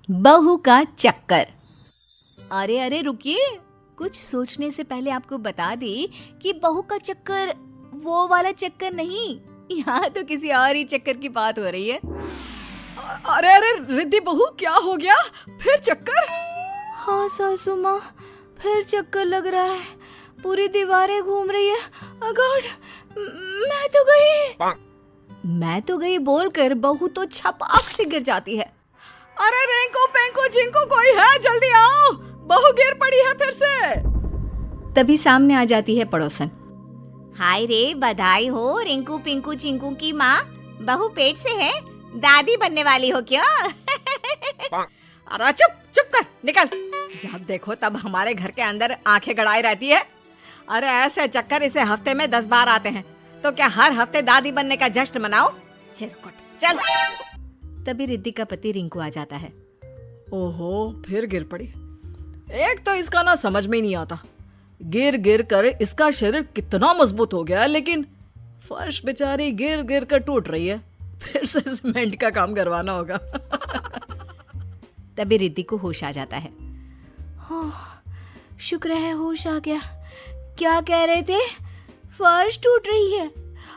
बहू का चक्कर। अरे अरे रुकिए, कुछ सोचने से पहले आपको बता दे कि बहू का चक्कर वो वाला चक्कर नहीं, यहाँ तो किसी और ही चक्कर की बात हो रही है। अरे अरे रिद्धि बहू, क्या हो गया? फिर चक्कर? हाँ सासू माँ, फिर चक्कर लग रहा है, पूरी दीवारें घूम रही है। गॉड, मैं तो गई बोलकर बहू तो छपाक से गिर जाती है। अरे रेंको पेंको जिंको कोई है, जल्दी आओ, बहू गिर पड़ी है फिर से। तभी सामने आ जाती है पड़ोसन। हाय रे, बधाई हो रिंकू पिंकू चिंकू की माँ, बहू पेट से है, दादी बनने वाली हो क्या? अरे चुप चुप कर, निकल। जब देखो तब हमारे घर के अंदर आंखें गड़ाई रहती है। अरे ऐसे चक्कर इसे हफ्ते में 10 बार आते हैं, तो क्या हर हफ्ते दादी बनने का जश्न मनाओ? चल। तभी रिद्धि का पति रिंकू आ जाता है। ओहो, फिर गिर पड़ी। एक तो इसका ना समझ में नहीं आता, गिर गिर कर इसका शरीर कितना मजबूत हो गया, लेकिन फर्श बेचारी गिर गिर कर टूट रही है। फिर से सीमेंट का काम करवाना होगा। तभी रिद्धि को होश आ जाता है। शुक्र है होश आ गया। क्या कह रहे थे? फर्श टूट रही है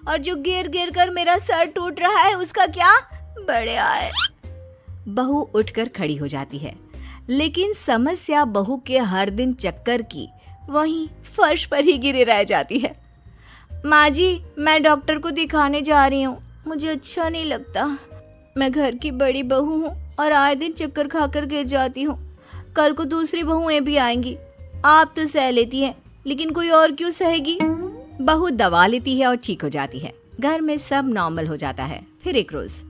और जो गिर गिर कर मेरा सर टूट रहा है उसका क्या? बढ़िया है। बहू उठकर खड़ी हो जाती है, लेकिन समस्या बहू के हर दिन चक्कर की वहीं फर्श पर ही गिरे रह जाती है। माँ जी, मैं डॉक्टर को दिखाने जा रही हूँ, मुझे अच्छा नहीं लगता। मैं घर की बड़ी बहू हूँ और आए दिन चक्कर खाकर गिर जाती हूँ। कल को दूसरी बहुएं भी आएंगी। आप तो सह लेती हैं, लेकिन कोई और क्यों सहेगी? बहू दवा लेती है और ठीक हो जाती है। घर में सब नॉर्मल हो जाता है। फिर एक रोज,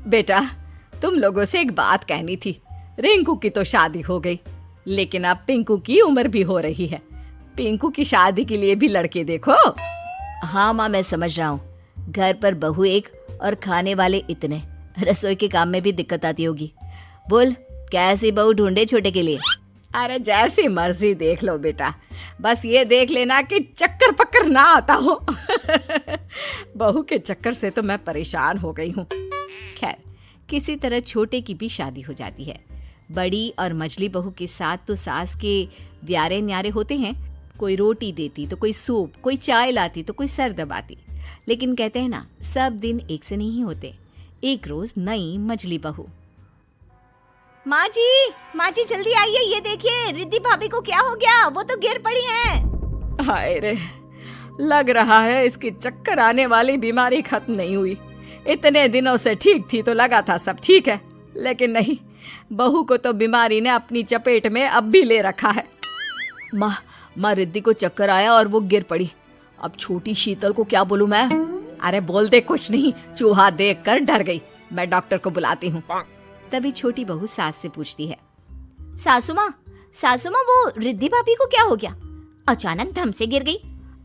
बेटा, तुम लोगों से एक बात कहनी थी। रिंकू की तो शादी हो गई, लेकिन अब पिंकू की उम्र भी हो रही है। पिंकू की शादी के लिए भी लड़के देखो। हाँ माँ, मैं समझ रहा हूँ। घर पर बहू एक और खाने वाले इतने, रसोई के काम में भी दिक्कत आती होगी। बोल, कैसी बहू ढूंढे छोटे के लिए? अरे जैसी मर्जी देख लो बेटा, बस ये देख लेना कि चक्कर पक्कर ना आता हो। बहू के चक्कर से तो मैं परेशान हो गई हूँ। खैर, किसी तरह छोटे की भी शादी हो जाती है। बड़ी और मझली बहू के साथ तो सास के व्यारे न्यारे होते हैं। कोई रोटी देती तो कोई सूप, कोई चाय लाती तो कोई सर दबाती। लेकिन कहते हैं ना, सब दिन एक से नहीं होते। एक रोज नई मझली बहू, माँ जी जल्दी आइए, ये देखिए रिद्धि भाभी को क्या हो गया, वो तो गिर पड़ी हैं। हाय रे, लग रहा है इसकी चक्कर आने वाली बीमारी खत्म नहीं हुई। इतने दिनों से ठीक थी तो लगा था सब ठीक है, लेकिन नहीं, बहू को तो बीमारी ने अपनी चपेट में अब भी ले रखा है। माँ रिद्धि को चक्कर आया और वो गिर पड़ी। अब छोटी शीतल को क्या बोलूं मैं? अरे बोल दे कुछ नहीं, चूहा देखकर डर गई। मैं डॉक्टर को बुलाती हूँ। तभी छोटी बहू सास से पूछती है, सासू माँ, वो रिद्धि भाभी को क्या हो गया? अचानक धम से गिर गई।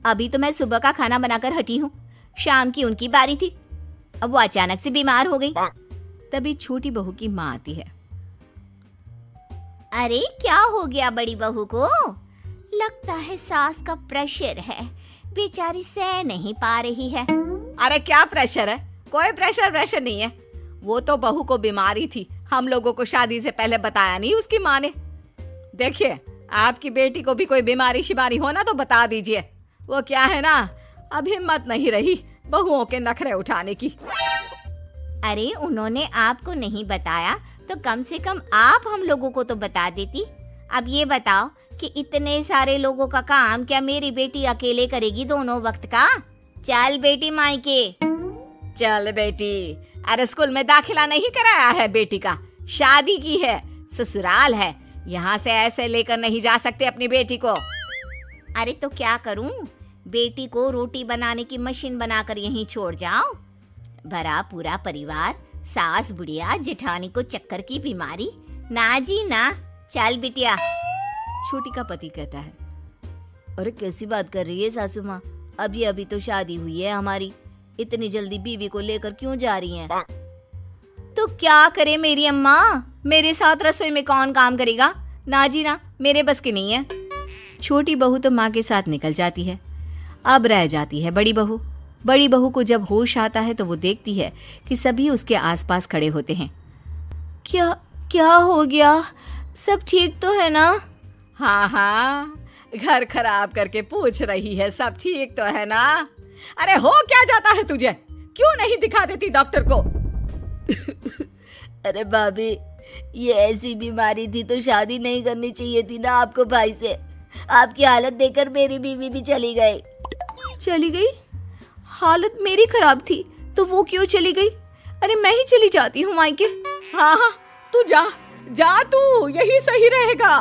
अभी तो मैं सुबह का खाना बनाकर हटी हूँ, शाम की उनकी बारी थी, अब वो अचानक से बीमार हो गई। तभी छोटी बहू की माँ आती है। अरे क्या हो गया बड़ी बहू को? लगता है सास का प्रेशर है, बेचारी सह नहीं पा रही है। अरे क्या प्रेशर है? कोई प्रेशर नहीं है। वो तो बहू को बीमारी थी, हम लोगों को शादी से पहले बताया नहीं उसकी माँ ने। देखिए, आपकी बेटी को भी कोई बीमारी शिमारी हो ना तो बता दीजिए। वो क्या है ना, अब हिम्मत नहीं रही बहुओं के नखरे उठाने की। अरे उन्होंने आपको नहीं बताया तो कम से कम आप हम लोगों को तो बता देती। अब ये बताओ कि इतने सारे लोगों का काम क्या मेरी बेटी अकेले करेगी दोनों वक्त का? चल बेटी मायके। चल बेटी, अरे स्कूल में दाखिला नहीं कराया है बेटी का, शादी की है, ससुराल है, यहाँ से ऐसे लेकर नहीं जा सकते अपनी बेटी को। अरे तो क्या करूं, बेटी को रोटी बनाने की मशीन बनाकर यहीं छोड़ जाऊं? भरा पूरा परिवार, सास बुढ़िया जेठानी को चक्कर की बीमारी, ना जी ना। चल बिटिया। छोटी का पति कहता है, अरे कैसी बात कर रही है सासू माँ, अभी तो शादी हुई है हमारी, इतनी जल्दी बीवी को लेकर क्यों जा रही हैं? तो क्या करे मेरी अम्मा, मेरे साथ रसोई में कौन काम करेगा? ना जी ना, मेरे बस की नहीं है। छोटी बहू तो माँ के साथ निकल जाती है। अब रह जाती है बड़ी बहू। बड़ी बहू को जब होश आता है तो वो देखती है कि सभी उसके आसपास खड़े होते हैं। क्या हो गया? सब ठीक तो है ना? हाँ हाँ, घर खराब करके पूछ रही है सब ठीक तो है ना? अरे हो क्या जाता है तुझे? क्यों नहीं दिखा देती डॉक्टर को? अरे भाभी, ये ऐसी बीमारी थी तो शादी नहीं करनी चाहिए थी ना आपको भाई से। आपकी हालत देखकर मेरी बीवी भी चली गई। चली गई? हालत मेरी खराब थी तो वो क्यों चली गई? अरे मैं ही चली जाती हूँ मायके। हाँ हाँ, तू जा जा, तू यही सही रहेगा।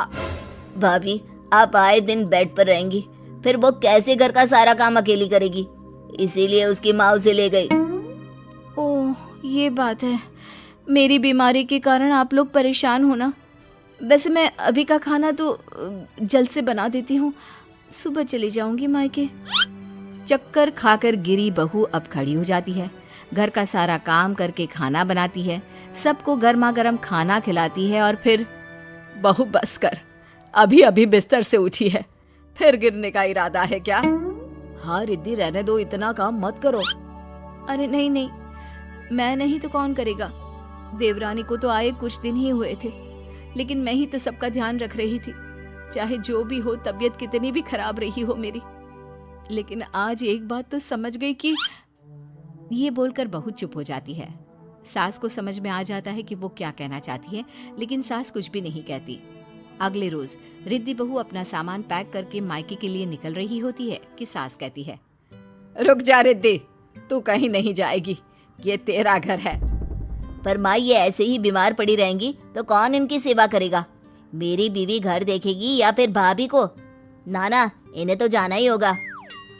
भाभी, आप आए दिन बेड पर रहेंगी, फिर वो कैसे घर का सारा काम अकेली करेगी? इसीलिए उसकी माँ उसे ले गई। ओह, ये बात है। मेरी बीमारी के कारण आप लोग परेशान हो ना। वैसे मैं अभी का खाना तो जल्द से बना देती हूँ, सुबह चली जाऊंगी मायके। चक्कर खाकर गिरी बहू अब खड़ी हो जाती है, घर का सारा काम करके खाना बनाती है, सबको गर्मा गर्म खाना खिलाती है और फिर बहू बस कर, अभी अभी बिस्तर से उठी है, फिर गिरने का इरादा है क्या? हाँ रिद्धि, रहने दो, इतना काम मत करो। अरे नहीं नहीं, मैं नहीं तो कौन करेगा? देवरानी को तो आए कुछ दिन ही हुए थे, लेकिन मैं ही तो सबका ध्यान रख रही थी। चाहे जो भी हो, तबीयत कितनी भी खराब रही हो मेरी, लेकिन आज एक बात तो समझ गई कि। ये बोलकर बहू चुप हो जाती है। सास को समझ में आ जाता है कि वो क्या कहना चाहती है, लेकिन सास कुछ भी नहीं कहती। अगले रोज रिद्धि बहू अपना सामान पैक करके मायके के लिए निकल रही होती है कि सास कहती है, रुक जा रिद्धि, तू कहीं नहीं जाएगी, ये तेरा घर है। पर माँ, ये ऐसे ही बीमार पड़ी रहेंगी तो कौन इनकी सेवा करेगा? मेरी बीवी घर देखेगी या फिर भाभी को? नाना, इन्हें तो जाना ही होगा।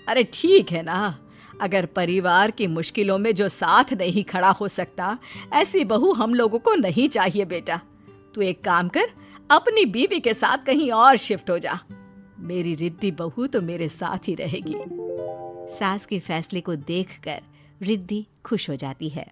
अरे ठीक है ना, अगर परिवार की मुश्किलों में जो साथ नहीं खड़ा हो सकता, ऐसी बहू हम लोगों को नहीं चाहिए बेटा। तू एक काम कर, अपनी बीवी के साथ कहीं और शिफ्ट हो जा। मेरी रिद्धि बहू तो मेरे साथ ही रहेगी। सास के फैसले को देखकर रिद्धि खुश हो जाती है।